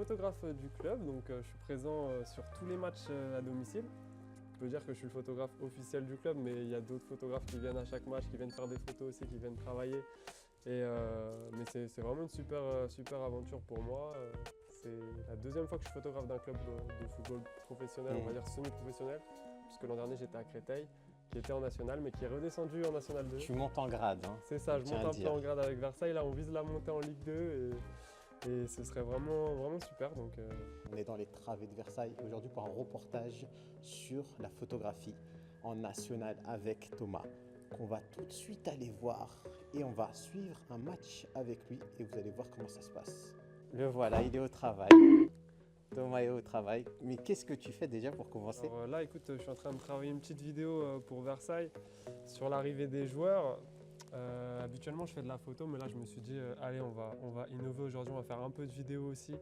photographe du club, donc je suis présent sur tous les matchs à domicile. Je peux dire que je suis le photographe officiel du club, mais il y a d'autres photographes qui viennent à chaque match, qui viennent faire des photos aussi, qui viennent travailler. Mais c'est vraiment une super aventure pour moi. C'est la deuxième fois que je suis photographe d'un club de football professionnel, on va dire semi-professionnel, puisque l'an dernier j'étais à Créteil, qui était en national, mais qui est redescendu en national 2. Tu montes en grade. Hein, c'est ça, je monte un peu en grade avec Versailles. Là, on vise la montée en Ligue 2 et ce serait vraiment super. Donc, On est dans les travées de Versailles aujourd'hui pour un reportage sur la photographie en national avec Thomas, qu'on va tout de suite aller voir et on va suivre un match avec lui et vous allez voir comment ça se passe. Le voilà, il est au travail. Thomas est au travail. Mais qu'est-ce que tu fais déjà pour commencer? Alors, là, écoute, je suis en train de travailler une petite vidéo pour Versailles sur l'arrivée des joueurs. Habituellement, je fais de la photo, mais là, je me suis dit, allez, on va innover aujourd'hui, on va faire un peu de vidéo aussi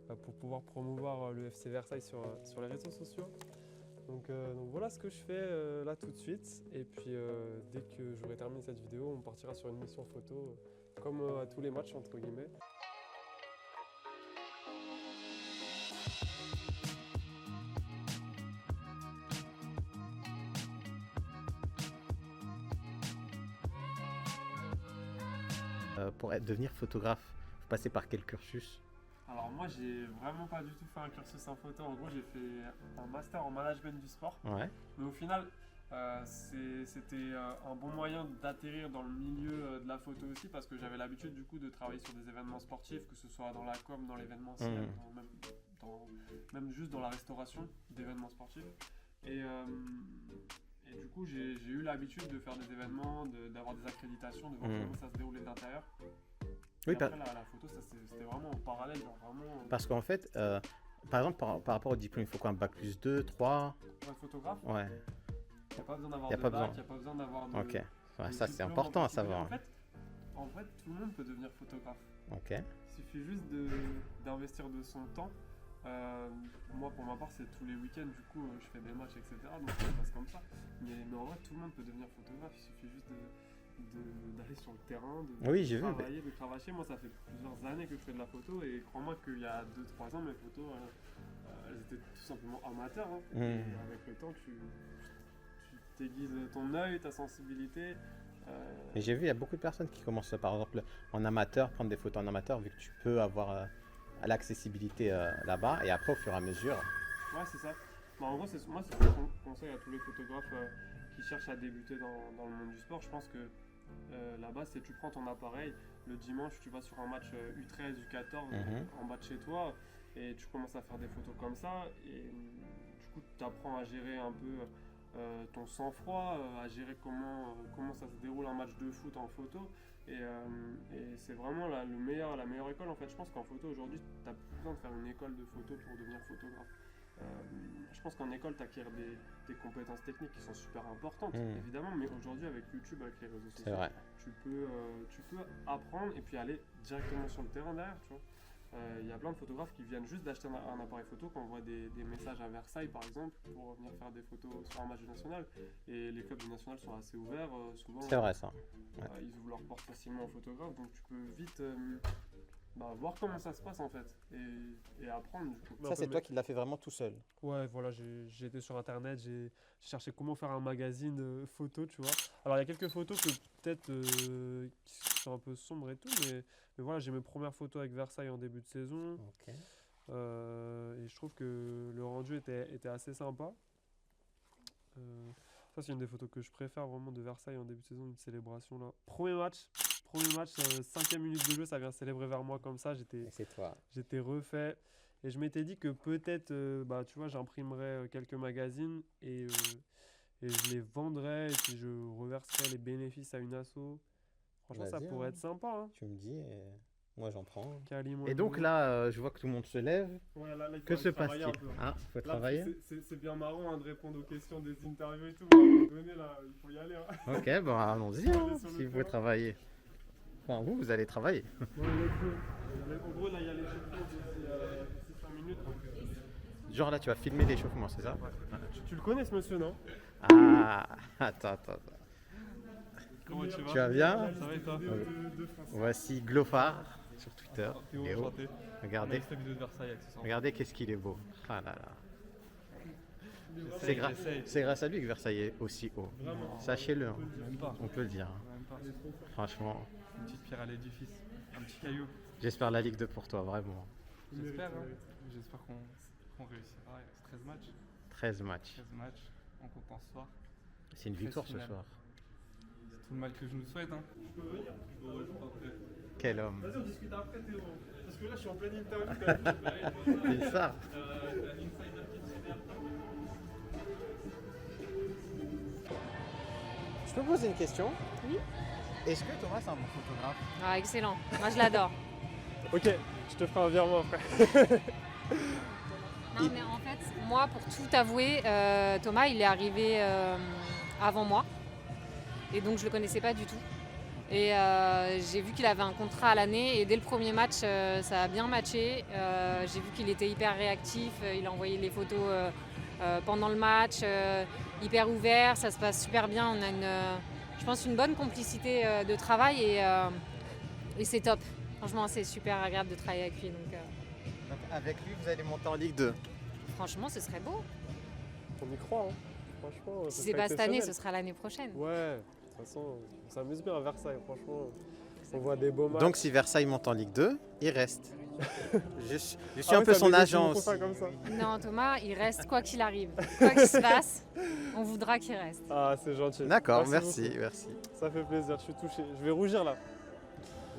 pour pouvoir promouvoir le FC Versailles sur les réseaux sociaux. Donc voilà ce que je fais là tout de suite. Et puis, dès que j'aurai terminé cette vidéo, on partira sur une mission photo, comme à tous les matchs, entre guillemets. Pour devenir photographe, faut passer par quel cursus? Alors moi, j'ai vraiment pas du tout fait un cursus en photo. En gros, j'ai fait un master en management du sport. Ouais. Mais au final, c'était un bon moyen d'atterrir dans le milieu de la photo aussi, parce que j'avais l'habitude du coup de travailler sur des événements sportifs, que ce soit dans la com, dans l'événementiel, même juste dans la restauration d'événements sportifs. Et du coup, j'ai eu l'habitude de faire des événements, d'avoir des accréditations, de voir comment ça se déroulait de l'intérieur. Oui, après, la photo, c'était vraiment en parallèle. Genre vraiment, parce qu'en fait, par exemple, par rapport au diplôme, il faut quoi? Un bac plus 2, 3? pour être photographe, Ouais. il n'y a pas besoin d'avoir de bac, il n'y a pas besoin d'avoir de... Ok, ouais, ça c'est diplôme important à en particulier. savoir. En fait, tout le monde peut devenir photographe. Ok. Il suffit juste d'investir de son temps. Moi, pour ma part, c'est tous les week-ends, du coup, je fais des matchs, etc. Donc ça se passe comme ça. Mais en vrai, tout le monde peut devenir photographe. Il suffit juste d'aller sur le terrain, de cravacher. Moi, ça fait plusieurs années que je fais de la photo. Et crois-moi qu'il y a 2-3 ans, mes photos, elles étaient tout simplement amateurs. Hein. Et avec le temps, tu t'aiguises ton œil, ta sensibilité. Et j'ai vu, il y a beaucoup de personnes qui commencent, par exemple, en amateur, prendre des photos en amateur, vu que tu peux avoir l'accessibilité là-bas. Et après, au fur et à mesure... Ouais, c'est ça. Bah, en gros, moi, c'est ce que je conseille à tous les photographes qui cherchent à débuter dans le monde du sport. Je pense que la base, c'est que tu prends ton appareil. Le dimanche, tu vas sur un match U13, U14, en bas de chez toi, et tu commences à faire des photos comme ça. Et du coup, tu apprends à gérer un peu ton sang-froid, à gérer comment ça se déroule un match de foot en photo. Et c'est vraiment la meilleure école. En fait, je pense qu'en photo aujourd'hui, tu n'as plus besoin de faire une école de photo pour devenir photographe. Je pense qu'en école, tu acquiers des compétences techniques qui sont super importantes, évidemment, mais aujourd'hui, avec YouTube, avec les réseaux sociaux, tu peux apprendre et puis aller directement sur le terrain derrière, tu vois. Il y a plein de photographes qui viennent juste d'acheter un appareil photo, qui envoient des messages à Versailles, par exemple, pour venir faire des photos sur un match du national. Et les clubs du national sont assez ouverts, souvent. C'est vrai, ça. Ouais. Ils ouvrent leur porte facilement aux photographes, donc tu peux vite... voir comment ça se passe en fait et apprendre du coup. Ça c'est toi qui l'as fait vraiment tout seul? Ouais, voilà, j'ai été sur internet, j'ai cherché comment faire un magazine photo, tu vois. Alors il y a quelques photos que peut-être qui sont un peu sombres et tout, mais voilà, j'ai mes premières photos avec Versailles en début de saison. Ok. Et je trouve que le rendu était assez sympa. Ça c'est une des photos que je préfère vraiment de Versailles en début de saison, une célébration là. Premier match, 5e minute de jeu, ça vient célébrer vers moi comme ça, j'étais refait. Et je m'étais dit que peut-être, tu vois, j'imprimerais quelques magazines et je les vendrais et puis je reverserais les bénéfices à une asso. Franchement, ça pourrait être sympa. Hein. Tu me dis, moi j'en prends. Carrément. Et donc là, je vois que tout le monde se lève. Ouais, là, que se passe-t-il? Il faut travailler. C'est bien marrant hein, de répondre aux questions des interviews et tout. Mais à un moment donné, là, il faut y aller. Hein. Ok, bon, allons-y, si vous voulez travailler. Enfin, vous allez travailler. En gros, là, il y a l'échauffement d'ici 5 minutes. Donc, genre là, tu vas filmer l'échauffement, c'est ça? Ouais. Tu le connais ce monsieur, non? Ah, attends. Comment tu vas? Tu vas bien? Ça va et toi? Voici Glofar. sur Twitter. Théo, Léo, enchanté. regardez, On a vidéo de Versailles accessoirement. regardez qu'est-ce qu'il est beau. Ah là là. J'essaye. C'est grâce à lui que Versailles est aussi haut. Vraiment. Sachez-le, hein. Même pas. On peut le dire. Hein. Même pas. Franchement, Une petite pierre à l'édifice. Un petit caillou. j'espère la Ligue 2 pour toi, vraiment. J'espère. Hein. J'espère qu'on réussira. Il reste 13 matchs. 13 matchs. 13 matchs. En comptant ce soir. C'est une victoire ce finale. soir. C'est tout le mal que je nous souhaite. Hein. Quel homme. Vas-y, on discute après, Théo. Parce que là, je suis en pleine interview. C'est ça. Je peux poser une question? Oui. Est-ce que Thomas c'est un bon photographe? Ah, excellent. Moi, je l'adore. Ok, je te ferai un virement après. Non, mais en fait, moi, pour tout avouer, Thomas, il est arrivé avant moi. Et donc, je ne le connaissais pas du tout. Et j'ai vu qu'il avait un contrat à l'année. Et dès le premier match, ça a bien matché. J'ai vu qu'il était hyper réactif. Il a envoyé les photos pendant le match, hyper ouvert. Ça se passe super bien. On a je pense, une bonne complicité de travail. Et c'est top. Franchement, c'est super agréable de travailler avec lui. Donc, avec lui, vous allez monter en Ligue 2. franchement, ce serait beau. On y croit, hein. Franchement. Si c'est pas cette année, ce sera l'année prochaine. Ouais, de toute façon, on s'amuse bien à Versailles, franchement. On voit des beaux matchs. Donc si Versailles monte en Ligue 2, il reste. je suis Ah un ouais, peu ça son négocie mon agence. contrat comme ça. Non, Thomas, il reste quoi qu'il arrive. Quoi qu'il se passe, on voudra qu'il reste. Ah, c'est gentil. D'accord, merci, beaucoup. merci. Ça fait plaisir, je suis touché. Je vais rougir là.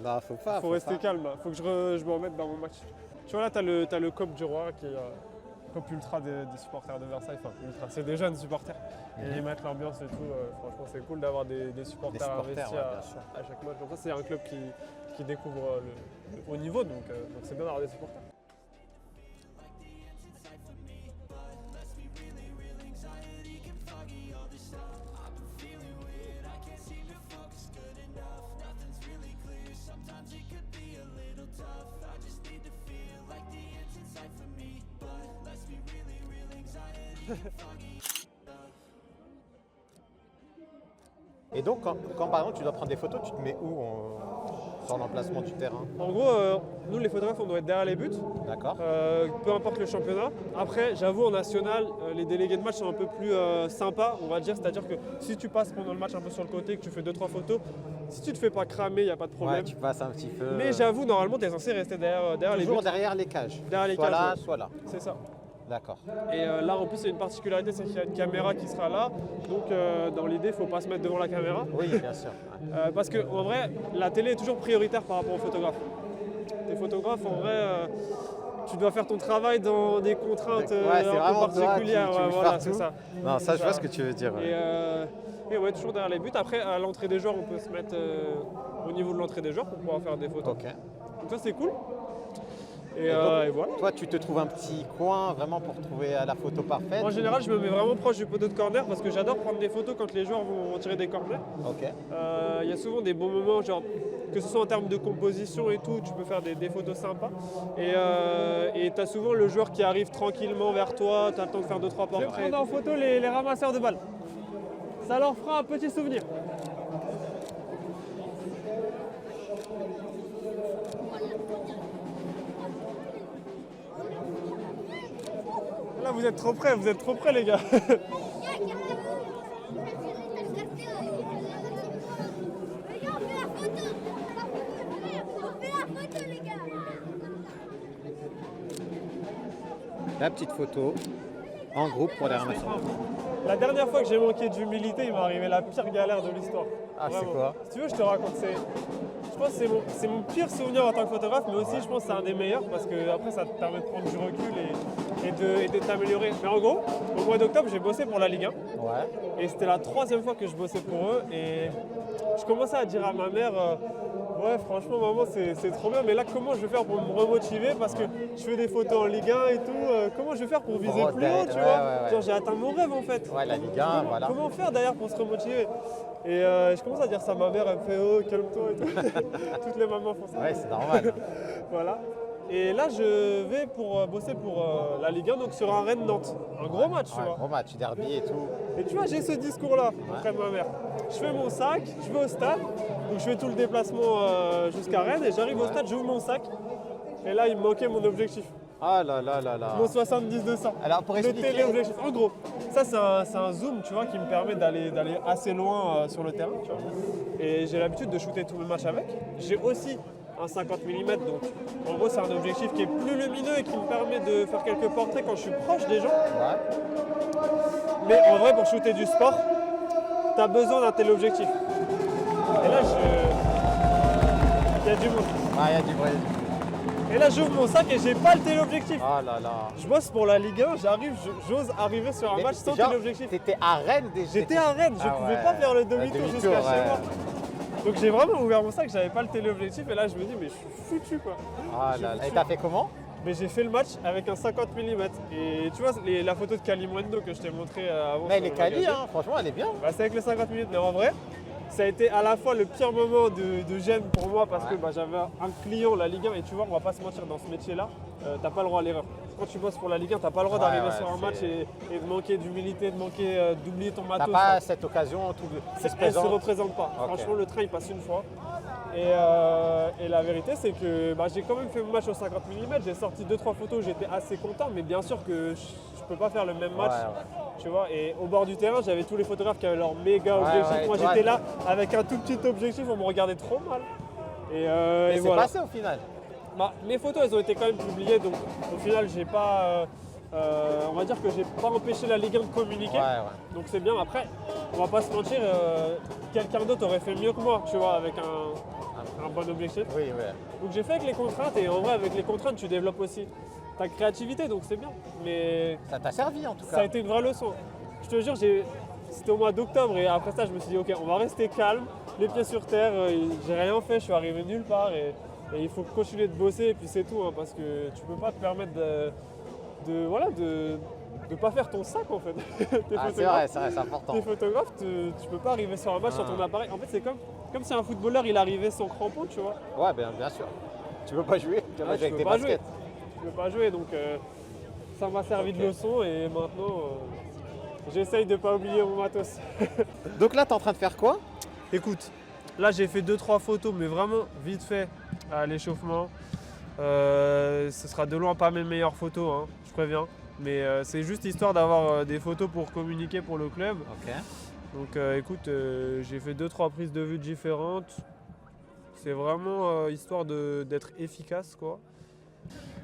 Non, faut pas. Faut rester calme là. Faut que je me remette dans mon match. Tu vois là, t'as le COP du Roi qui est COP ultra des supporters de Versailles. Enfin, ultra, c'est des jeunes supporters. Et ils mettent l'ambiance et tout. Franchement, c'est cool d'avoir des supporters investis ouais, bien sûr. à chaque match. Donc ça, c'est un club qui découvre le haut niveau. Donc c'est bien d'avoir des supporters. Et donc, quand par exemple tu dois prendre des photos, tu te mets où sur l'emplacement du terrain? En gros, nous les photographes, on doit être derrière les buts. D'accord. Peu importe le championnat. Après, j'avoue, en national, les délégués de match sont un peu plus sympas, on va dire. C'est-à-dire que si tu passes pendant le match un peu sur le côté, que tu fais 2-3 photos, si tu te fais pas cramer, il n'y a pas de problème. Ouais, tu passes un petit peu. Mais j'avoue, normalement, tu es censé rester derrière les buts. Toujours derrière les cages. Derrière les soit cages, là, ouais. soit là. C'est ça. D'accord. Et là, en plus, il y a une particularité, c'est qu'il y a une caméra qui sera là. Donc, dans l'idée, il ne faut pas se mettre devant la caméra. Oui, bien sûr. Parce qu'en vrai, la télé est toujours prioritaire par rapport aux photographes. Les photographes, en vrai, tu dois faire ton travail dans des contraintes Ouais, c'est un peu vraiment toi particulières. qui Ouais, bouges voilà, partout. c'est ça. Non, ça, C'est je vois ça. ce que tu veux dire. Ouais. Et ouais, toujours derrière les buts. Après, à l'entrée des joueurs, on peut se mettre au niveau de l'entrée des joueurs pour pouvoir faire des photos. Ok. Donc ça, c'est cool. Et, donc, et voilà. Toi, tu te trouves un petit coin vraiment pour trouver la photo parfaite. En général, je me mets vraiment proche du poteau de corner parce que j'adore prendre des photos quand les joueurs vont tirer des corners. Ok. Il y a souvent des bons moments, genre que ce soit en termes de composition et tout, tu peux faire des photos sympas. Et tu as souvent le joueur qui arrive tranquillement vers toi, tu as le temps de faire 2-3 portraits. Je vais prendre en photo les ramasseurs de balles. Ça leur fera un petit souvenir. Là, vous êtes trop près les gars. La petite photo en groupe pour les ramasser. La dernière fois que j'ai manqué d'humilité, il m'est arrivé la pire galère de l'histoire. Ah, c'est Vraiment. quoi? Si tu veux, je te raconte. Je pense que c'est mon pire souvenir en tant que photographe, mais aussi je pense que c'est un des meilleurs parce que après ça te permet de prendre du recul et de t'améliorer. Mais en gros, au mois d'octobre, j'ai bossé pour la Ligue 1 Ouais. et c'était la 3e fois que je bossais pour eux et je commençais à dire à ma mère ouais, franchement, maman, c'est trop bien, mais là, comment je vais faire pour me remotiver parce que je fais des photos en Ligue 1 et tout. Comment je vais faire pour viser plus haut, tu vois? ouais. Genre, j'ai atteint mon rêve en fait. Ouais, la Ligue 1, voilà. Comment faire d'ailleurs pour se remotiver? Et je commence à dire ça à ma mère, elle me fait oh, calme-toi et tout. Toutes les mamans font ça. Ouais, c'est normal. Voilà. Et là, je vais pour bosser pour la Ligue 1, donc sur un Rennes-Nantes. Un gros match, tu Ouais, vois. gros match, derby et tout. Et tu vois, j'ai ce discours-là auprès de ma mère. Je fais mon sac, je vais au stade, donc je fais tout le déplacement jusqu'à Rennes et j'arrive au stade, j'ouvre mon sac. Et là, il me manquait mon objectif. Ah là là là là. Mon 70-200. Alors pour Le expliquer, téléobjectif. En gros, ça c'est un zoom, tu vois, qui me permet d'aller assez loin sur le terrain, tu vois. Et j'ai l'habitude de shooter tous mes matchs avec. J'ai aussi un 50 mm, donc en gros c'est un objectif qui est plus lumineux et qui me permet de faire quelques portraits quand je suis proche des gens. ouais. Mais en vrai, pour shooter du sport, t'as besoin d'un téléobjectif. Et là, il y a du monde. Ah, il y a du vrai. Et là, j'ouvre mon sac et j'ai pas le téléobjectif. Ah là là. Je bosse pour la Ligue 1, j'ose arriver sur un Mais match sans genre, téléobjectif. T'étais à Rennes déjà. J'étais à Rennes, je Ah pouvais ouais. pas faire le demi-tour demi-tour, jusqu'à chez ouais. moi. Donc j'ai vraiment ouvert mon sac, j'avais pas le téléobjectif et là je me dis mais je suis foutu quoi. Ah là là. Et t'as fait comment? Mais j'ai fait le match avec un 50 mm. Et tu vois la photo de Kalimundo que je t'ai montré avant. Mais elle sur est le quali, magazine, hein. Franchement, elle est bien. bah, c'est avec le 50 mm. Mais en vrai, ça a été à la fois le pire moment de gêne pour moi parce que bah, j'avais un client, la Ligue 1, et tu vois, on va pas se mentir, dans ce métier-là, t'as pas le droit à l'erreur. Quand tu bosses pour la Ligue 1, t'as pas le droit d'arriver sur un match et de manquer d'humilité, d'oublier ton T'as matos. pas cette occasion tout qui se Elle se présente. représente pas. Ok. Franchement, le train il passe une fois. Et la vérité, c'est que bah, j'ai quand même fait mon match au 50 mm. J'ai sorti 2-3 photos, j'étais assez content, mais bien sûr que je peux pas faire le même match. Ouais, Tu vois, et au bord du terrain, j'avais tous les photographes qui avaient leur méga Ouais, objectif. ouais, Moi, toi, j'étais là avec un tout petit objectif, on me regardait trop mal. Mais Et c'est voilà. passé au final. Bah, mes photos, elles ont été quand même publiées, donc au final, j'ai pas. On va dire que j'ai pas empêché la Ligue 1 de communiquer. Ouais. Donc c'est bien. Après, on va pas se mentir, quelqu'un d'autre aurait fait mieux que moi, tu vois, avec un bon objectif. Oui, oui. Donc j'ai fait avec les contraintes et en vrai, avec les contraintes, tu développes aussi ta créativité, donc c'est bien. Mais Ça t'a servi en tout ça cas. a été une vraie leçon. Je te jure, c'était au mois d'octobre et après ça, je me suis dit, ok, on va rester calme, les pieds sur terre. J'ai rien fait, je suis arrivé nulle part et il faut continuer de bosser et puis c'est tout, hein, parce que tu peux pas te permettre de pas faire ton sac en fait. T'es Ah, photographe, c'est important. t'es photographe, tu peux pas arriver sur un match sur ton appareil. En fait, c'est comme si un footballeur il arrivait sans crampon, tu vois. Ouais, bien sûr. Tu veux pas jouer tu vas Ah, jouer tu avec peux des pas jouer. baskets. Je peux pas jouer, donc ça m'a servi de leçon et maintenant j'essaye de pas oublier mon matos. Donc là, t'es en train de faire quoi? Écoute, là j'ai fait 2-3 photos, mais vraiment vite fait à l'échauffement. Ce sera de loin pas mes meilleures photos, hein, je préviens. Mais c'est juste histoire d'avoir des photos pour communiquer pour le club. Ok. Donc écoute, j'ai fait 2-3 prises de vue différentes. C'est vraiment histoire d'être efficace quoi.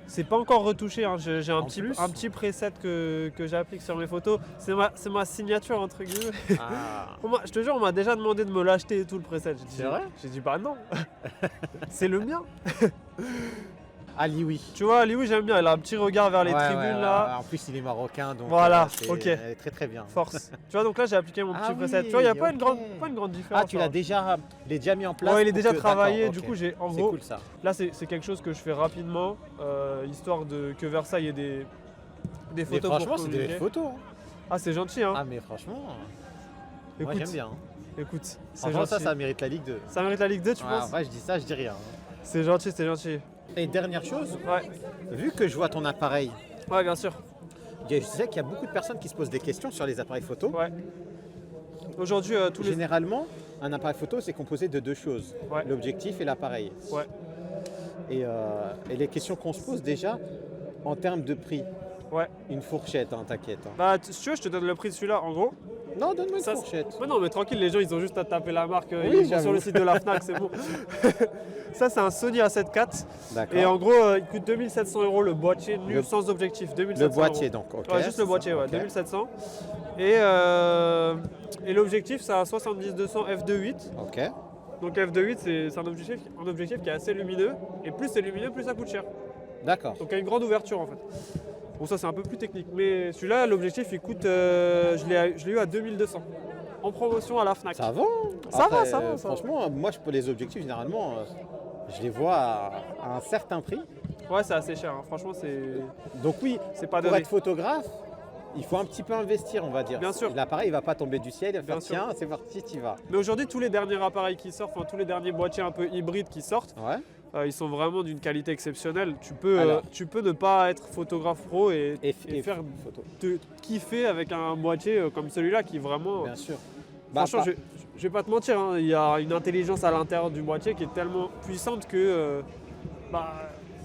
C'est pas encore retouché, hein. J'ai un En plus petit preset que j'applique sur mes photos. C'est ma signature entre guillemets. Ah. Je te jure, on m'a déjà demandé de me l'acheter et tout le preset. C'est vrai? J'ai dit bah non, c'est le mien. Ali, oui. Tu vois, Ali, oui, j'aime bien. Elle a un petit regard vers les tribunes là. En plus, il est marocain, donc Voilà, c'est ok. elle est très très bien. Force. Tu vois, donc là j'ai appliqué mon Ah petit oui, preset. Tu vois, il n'y a pas ok. une grande différence. Ah, tu l'as déjà, il est déjà mis en place. Ouais, il est pour déjà que- travaillé. d'accord, Du ok. coup, en C'est gros, cool ça. là c'est quelque chose que je fais rapidement, histoire que Versailles ait des Mais photos franchement, pour c'est des communiquer. photos. hein. Ah, c'est gentil, hein. Ah, mais franchement, moi Écoute, j'aime bien. hein. écoute, c'est Franchement, gentil. ça mérite la Ligue 2. Ça mérite la Ligue 2, tu Ouais, penses en vrai, je dis ça, je dis rien. hein. C'est gentil, c'est gentil. Et dernière chose, Ouais, vu que je vois ton appareil, ouais, bien sûr. je sais qu'il y a beaucoup de personnes qui se posent des questions sur les appareils photo. Ouais. Aujourd'hui, tous les. Généralement, un appareil photo, c'est composé de deux choses, Ouais. l'objectif et l'appareil. Ouais. Et les questions qu'on se pose déjà, en termes de prix, Ouais. une fourchette, hein, t'inquiète. hein. Bah, si tu veux, je te donne le prix de celui-là. En gros, Non, donne-moi une ça, fourchette. mais non, mais tranquille, les gens, ils ont juste à taper la marque. Oui, Ils vont j'avoue. sur le site de la Fnac, c'est bon. Ça, c'est un Sony A7 IV. D'accord. Et en gros, il coûte 2700 € le boîtier nu Le- sans objectif. 2700 Le boîtier, €. donc, ok. Ouais, juste le c'est boîtier, ça, ouais, ok. 2700. Et l'objectif, c'est un 70-200 f2.8. Ok. Donc f2.8, c'est un objectif qui est assez lumineux. Et plus c'est lumineux, plus ça coûte cher. D'accord. Donc il y a une grande ouverture en fait. Bon, ça c'est un peu plus technique. Mais celui-là, l'objectif, il coûte. Je l'ai eu à 2200. En promotion à la Fnac. Ça va. Ça va, Après, ça va. Franchement, moi, je peux les objectifs, généralement, je les vois à un certain prix. Ouais, c'est assez cher. hein. Franchement, Donc oui, c'est pas pour donné. être photographe, il faut un petit peu investir, on va dire. Bien sûr. L'appareil, il va pas tomber du ciel, il va Bien faire sûr. tiens, c'est parti, tu y vas. Mais aujourd'hui, tous les derniers appareils qui sortent, enfin tous les derniers boîtiers un peu hybrides qui sortent, Ouais. Ils sont vraiment d'une qualité exceptionnelle. Alors. Tu peux ne pas être photographe pro et faire photo. te kiffer avec un boîtier comme celui-là qui vraiment... Bien sûr. Franchement, je vais pas te mentir, hein, il y a une intelligence à l'intérieur du boîtier qui est tellement puissante que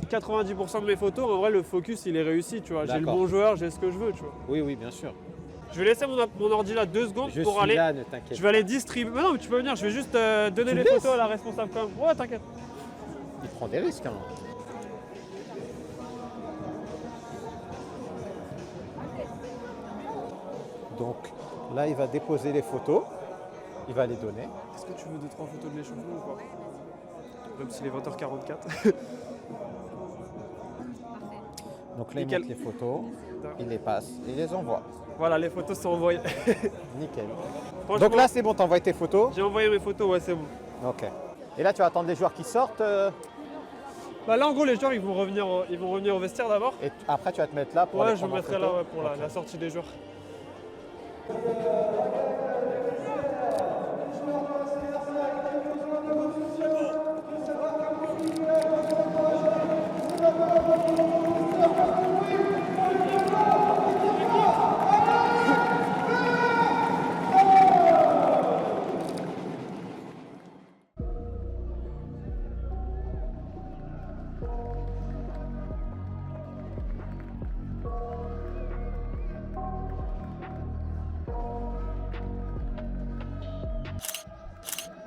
90% de mes photos, en vrai, le focus il est réussi. Tu vois, j'ai le D'accord. bon joueur, j'ai ce que je veux. Tu vois. Oui, oui, bien sûr. Je vais laisser mon ordi là 2 secondes Je pour suis aller. là, ne t'inquiète Je vais aller distribuer. Mais non, mais tu peux venir. Je vais juste donner Tu les me photos laisses à la responsable quand même. Ouais, t'inquiète. Il prend des risques. Hein. Donc là, il va déposer les photos. Il va les donner. Est-ce que tu veux 2-3 photos de l'échauffement ou pas? Même s'il est 20h44. Donc là, Nickel. il monte les photos, il les passe et il les envoie. Voilà, les photos sont envoyées. Nickel. Franchement, Donc là, c'est bon, t'envoies tes photos. j'ai envoyé mes photos, ouais, c'est bon. Ok. Et là, tu vas attendre les joueurs qui sortent. Bah là, en gros, les joueurs ils vont revenir au vestiaire d'abord. Et après, tu vas te mettre là pour Ouais, les je me prendre en mettrai là photo. ouais, pour Ok. la sortie des joueurs.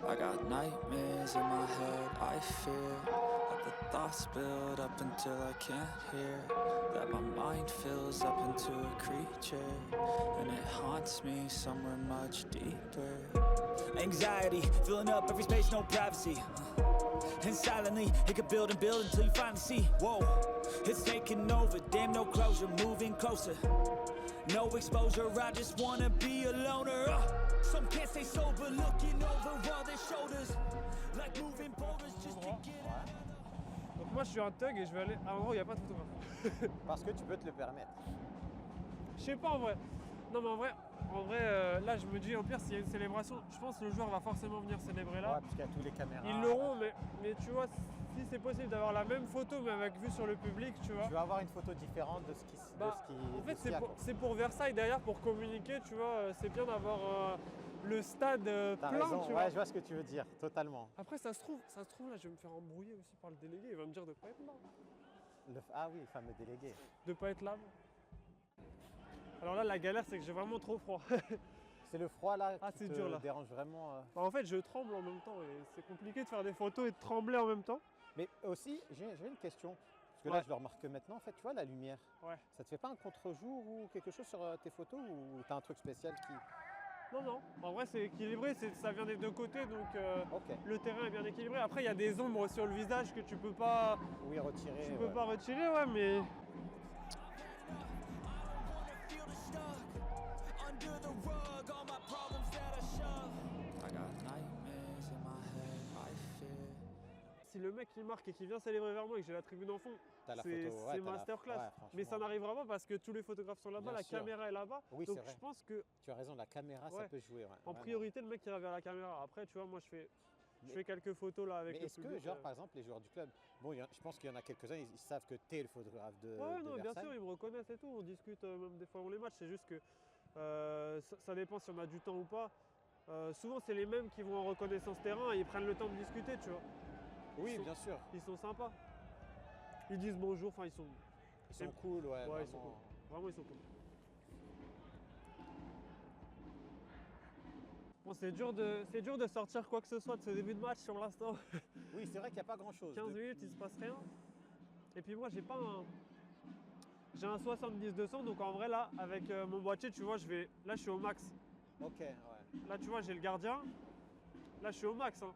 I got nightmares in my head, I fear that the thoughts build up until I can't hear, that my mind fills up into a creature, and it haunts me somewhere much deeper. Anxiety, filling up every space, no privacy. And silently, it could build and build until you finally see, whoa, it's taking over, damn no closure, moving closer. No exposure, I just wanna be a loner. Some can't stay sober, looking over all their shoulders, like moving boulders just to get out. Donc moi, je suis un thug et je vais aller à un endroit où il n'y a pas de photographe. Parce que tu peux te le permettre. Je sais pas en vrai. Non mais en vrai là je me dis au pire s'il y a une célébration, je pense que le joueur va forcément venir célébrer là. Ouais, parce qu'il y a tous les caméras. Ils l'auront mais tu vois si c'est possible d'avoir la même photo mais avec vue sur le public, tu vois. Tu vas avoir une photo différente de ce qui En fait de ce qu'il y a, quoi. c'est pour Versailles derrière pour communiquer, tu vois, c'est bien d'avoir le stade T'as plein, raison, tu ouais, vois. je vois ce que tu veux dire, totalement. Après ça se trouve là je vais me faire embrouiller aussi par le délégué, il va me dire de pas être là. Ah oui, le fameux délégué. De pas être là. Alors là la galère c'est que j'ai vraiment trop froid. C'est le froid là Ah, qui c'est te dur, là. dérange vraiment. Bah, en fait je tremble en même temps et c'est compliqué de faire des photos et de trembler en même temps. Mais aussi, j'ai une question. Parce que Ouais. là, je le remarque que maintenant, en fait, tu vois la lumière. Ouais. Ça te fait pas un contre-jour ou quelque chose sur tes photos ou t'as un truc spécial qui. Non, en vrai c'est équilibré, ça vient des deux côtés donc Ok. le terrain est bien équilibré. Après il y a des ombres sur le visage que tu peux pas, Oui, retirer. tu peux ouais. pas retirer, ouais, mais Feel the stuck under the rug, all my problems that I shove. I got nightmares in my head, I fear. si le mec qui marque et qui vient célébrer vers moi et que j'ai la tribune en fond, T'as la c'est photo, ouais, t'as la- masterclass. ouais, Mais ça franchement. n'arrivera pas parce que tous les photographes sont là-bas, Bien la sûr. caméra est là-bas. Oui, donc c'est vrai. je pense que Tu as raison, la caméra, Ouais. ça peut jouer. Ouais, en vraiment. priorité le mec ira vers la caméra. Après tu vois moi je Mais- fais quelques photos là avec Mais le est-ce public. que, genre, par exemple, les joueurs du club, bon, je pense qu'il y en a quelques-uns, ils savent que t'es le photographe de, Ouais, de non, bien Versailles. sûr, ils me reconnaissent et tout. On discute même des fois avant les matchs. C'est juste que ça dépend si on a du temps ou pas. Souvent, c'est les mêmes qui vont en reconnaissance terrain et ils prennent le temps de discuter, tu vois. Oui, Ils sont- bien sûr. Ils sont sympas. Ils disent bonjour, enfin, ils sont. Ils sont cool, ouais. Ouais, vraiment. ils sont cool. Vraiment, ils sont cool. Bon, c'est dur de sortir quoi que ce soit de ce début de match sur l'instant. Oui, c'est vrai qu'il n'y a pas grand-chose. 15 minutes, il se passe rien. Et puis moi, j'ai pas un. J'ai un 70-200, donc en vrai, là, avec mon boîtier, tu vois, là, je suis au max. Ok, ouais. Là, tu vois, j'ai le gardien. Là, je suis au max. Hein.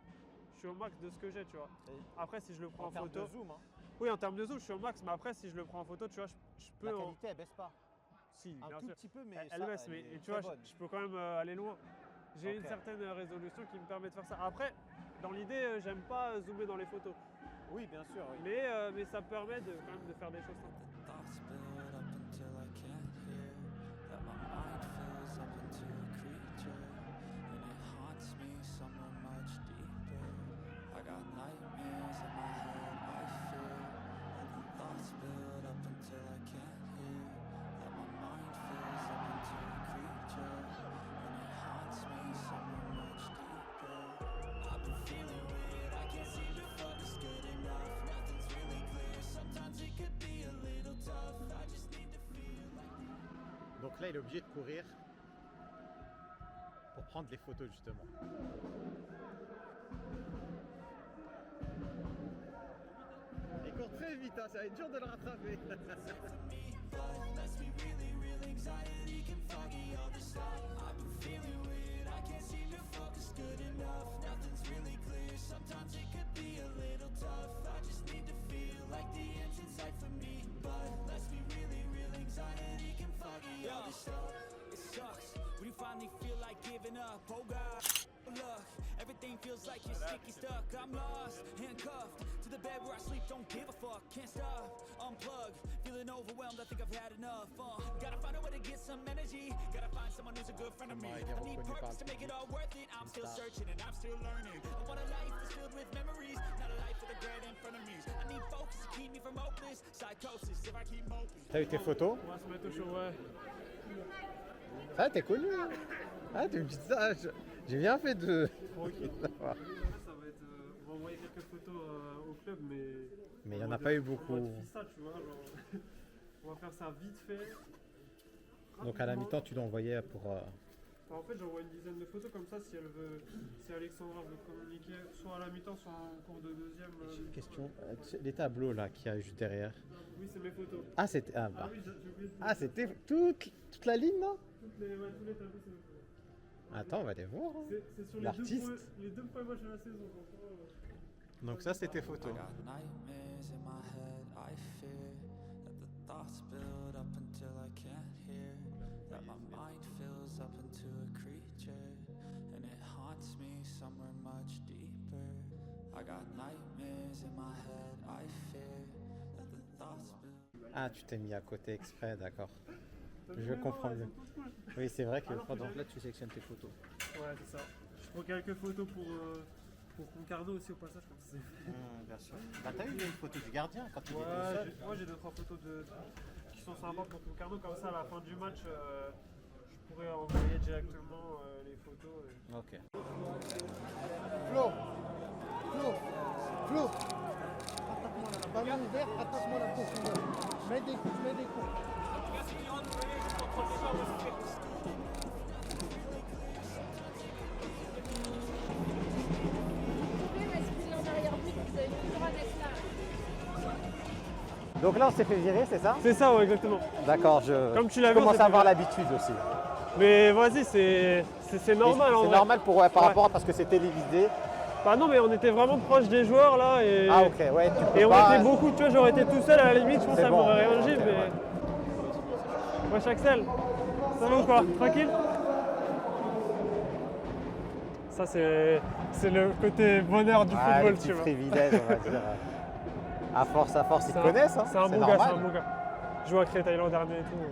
Je suis au max de ce que j'ai, tu vois. Et Après, si je le prends en en termes photo. de zoom, hein, Oui, en termes de zoom, je suis au max. Mais après, si je le prends en photo, tu vois, je peux. la qualité, elle baisse pas. Si, Un bien tout sûr. petit peu, mais Elle ça, baisse, elle mais est et tu très vois, bonne. je peux quand même aller loin. J'ai une Ok. certaine résolution qui me permet de faire ça. Après, dans l'idée, j'aime pas zoomer dans les photos. Oui, bien sûr, oui. Mais ça me permet quand même de faire des choses sympas. The thoughts build up until I can't hear, that my mind fills up into a creature, and it haunts me somewhere much deeper. I got nightmares in my head, Donc là, il est obligé de courir pour prendre les photos justement. Il court très vite, hein, ça va être dur de le rattraper. It sucks when you finally feel like giving up. Oh God, look, everything feels like you're sticky stuck. I'm lost, handcuffed to the bed where I sleep. Don't give a fuck, can't stop. Unplug, feeling overwhelmed. I think I've had enough. Gotta find a way to get some energy. Gotta find someone who's a good friend of me. I need purpose to make it all worth it. I'm still searching and I'm still learning. I want a life that's filled with memories, not a life with a regret in front of me. I need focus to keep me from hopeless psychosis. If I keep hoping. T'as eu tes photos? On va se mettre au chaud, ouais. Ah, t'es connu, hein? Ah, tu me dis ça, j'ai bien fait de... Tranquille. Ça va être, on va envoyer quelques photos au club, Mais il n'y en a pas eu beaucoup. On va te ça, tu vois, genre, on va faire ça vite fait. Donc à la mi-temps, tu dois envoyer pour... En fait, j'envoie une dizaine de photos comme ça si elle veut, si Alexandra veut communiquer, soit à la mi-temps, soit en cours de deuxième. Question, les tableaux là qu'il y a juste derrière. Oui, c'est mes photos. Ah, c'était... Ah, bah. Ah oui, j'ai oublié de dire. Ah, c'était toute la ligne, non? Ouais, tous les tableaux, c'est mes photos. Attends, on va les voir. Hein. C'est sur L'artiste. les deux premiers matchs de la saison. Donc ça, c'était photos. I got nightmares in my head, I fear that the thoughts build up until I can't hear, that my mind fills up into a creature, and it haunts me somewhere much deeper. I got nightmares in my head, I fear that the thoughts build. Ah, tu t'es mis à côté exprès, d'accord. Je comprends mieux. Oui, c'est vrai que donc là, tu sélectionnes tes photos. Ouais, c'est ça. Je prends quelques photos pour Concarneau aussi au passage, comme ça c'est. Bien sûr. Bah, t'as eu une photo du gardien quand il Ouais, était seul. moi j'ai 2-3 photos qui sont sympas pour Concarneau, comme ça à la fin du match, je pourrais envoyer directement les photos. Ok. Flo, attaque-moi là, ballon ouvert, attaque-moi la profondeur. Mets des coups. Donc là, on s'est fait virer, c'est ça? C'est ça, ouais, exactement. D'accord, Comme tu l'as vu, on commence s'est à fait avoir virer. l'habitude aussi. Mais vas-y, c'est normal en C'est vrai. normal par Ouais. rapport à parce que c'est télévisé. Bah non, mais on était vraiment proche des joueurs là et. Ah ok, ouais, tu peux Et on pas... était beaucoup, tu vois, j'aurais été tout seul à la limite, je pense que C'est ça bon. m'aurait rien dit, Ok, mais. ouais. Wesh Axel, ça va ou quoi? Tranquille? Ça c'est le côté bonheur du Ah, football, le petit tu vois. privilège, on va dire. À force, ils te connaissent, hein. C'est un bon gars, normal. c'est un bon gars. Je joue à Créteil l'an dernier et tout.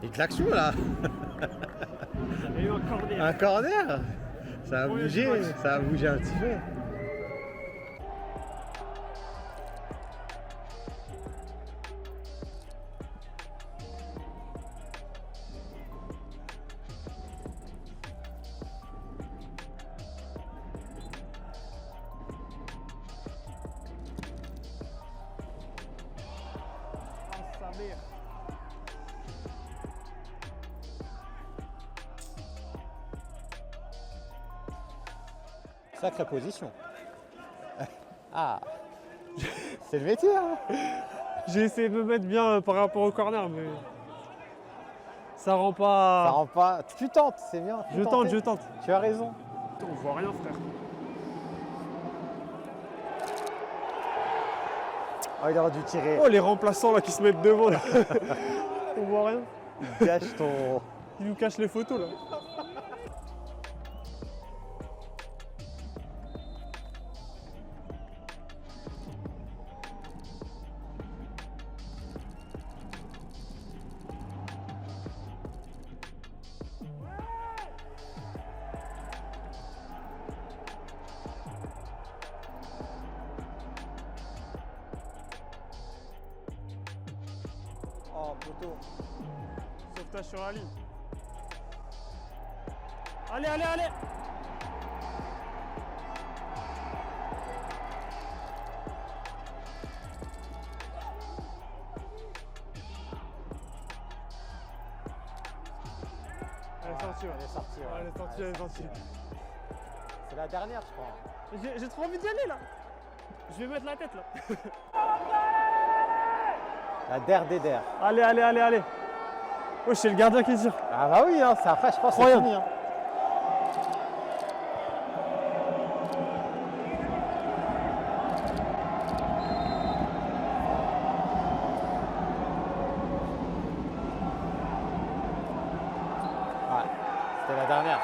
Et que l'action là. Il y a eu un corner. Un corner. Ça a Oui, bougé, ouais. ça a bougé un petit peu. Ah, sa mère. Sacrée position. Ah, c'est le métier, hein. J'ai essayé de me mettre bien par rapport au corner, mais ça rend Ça pas. rend pas. Tu tentes, c'est bien. faut Je tenter. tente. Tu as raison. Putain, on voit rien, frère. Oh, il aurait dû tirer. Oh, les remplaçants là qui se mettent devant là. On voit rien. Il gâche ton. Ils nous cachent les photos là. Oh, poteau. Sauvetage sur la ligne. Allez, allez, allez. Elle est sortie, ouais. Elle est sortie. Ouais, elle est sortie, elle est sortie. C'est la dernière, je crois. J'ai trop envie d'y aller là. Je vais mettre la tête là. La der des der. Allez, allez, allez, allez. Oh, c'est le gardien qui tire. Ah bah oui, hein, c'est après, je pense que c'est Incroyable. fini. Hein. Ouais, c'était la dernière.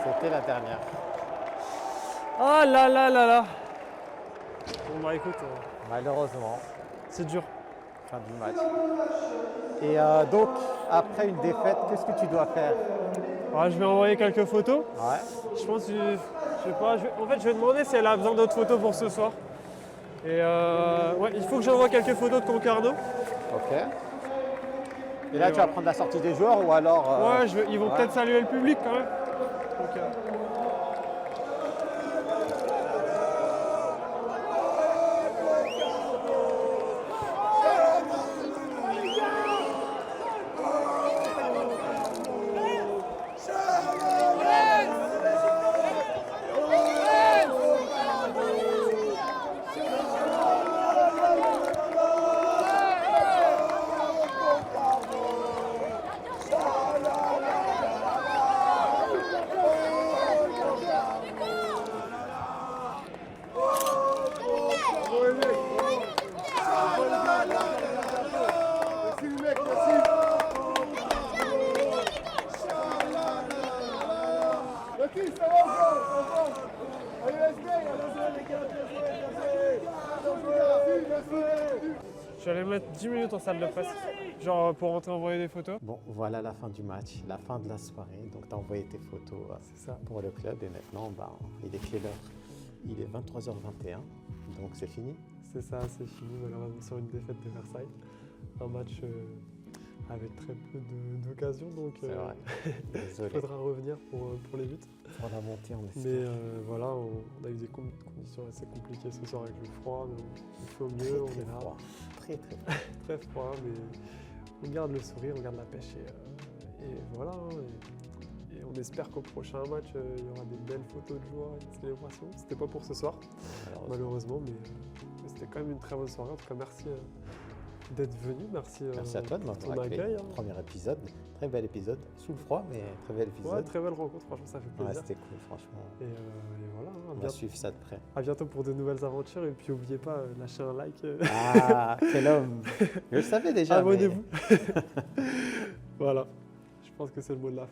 C'était la dernière. Oh là là là là. Bon bah écoute, Malheureusement, c'est dur. fin du match. Et donc, après une défaite, qu'est-ce que tu dois faire? Ouais, je vais envoyer quelques photos. Ouais. Je pense que je sais pas. En fait, je vais demander si elle a besoin d'autres photos pour ce soir. Et ouais, il faut que j'envoie quelques photos de Concarneau. Ok. Et là, Et tu vas voilà. prendre la sortie des joueurs ou alors. Ouais, ils vont ouais. peut-être saluer le public quand même. Donc, je vais aller mettre 10 minutes en salle de presse, genre pour rentrer envoyer des photos. Bon, voilà la fin du match, la fin de la soirée. Donc, tu as envoyé tes photos C'est ça. pour le club. Et maintenant, bah, il est quelle heure? Il est 23h21. Donc, c'est fini. C'est ça, c'est fini malheureusement sur une défaite de Versailles. Un match avec très peu d'occasions, donc C'est vrai. il Désolé. faudra revenir pour les buts. Pour la montée, on espère. Mais voilà, on a eu des conditions assez compliquées ce soir avec le froid, mais on fait au mieux, on Très est là. froid. Très, très froid. Très froid, mais on garde le sourire, on garde la pêche et voilà. Hein, et on espère qu'au prochain match, il y aura des belles photos de joie et de célébration. C'était pas pour ce soir, malheureusement, mais c'était quand même une très bonne soirée. En tout cas, merci d'être venu, merci Merci à toi de pour m'avoir ton accueilli. accueil. Hein. Premier épisode, très bel épisode. Sous le froid, mais très bel épisode. Ouais, très belle rencontre, franchement, ça fait Ouais, plaisir. c'était cool, franchement. Et voilà, hein, On va suivre ça de près. à bientôt pour de nouvelles aventures. Et puis, n'oubliez pas, lâchez un like. Ah, quel homme! Je le savais déjà. mais- Abonnez-vous. Voilà, je pense que c'est le mot de la fin.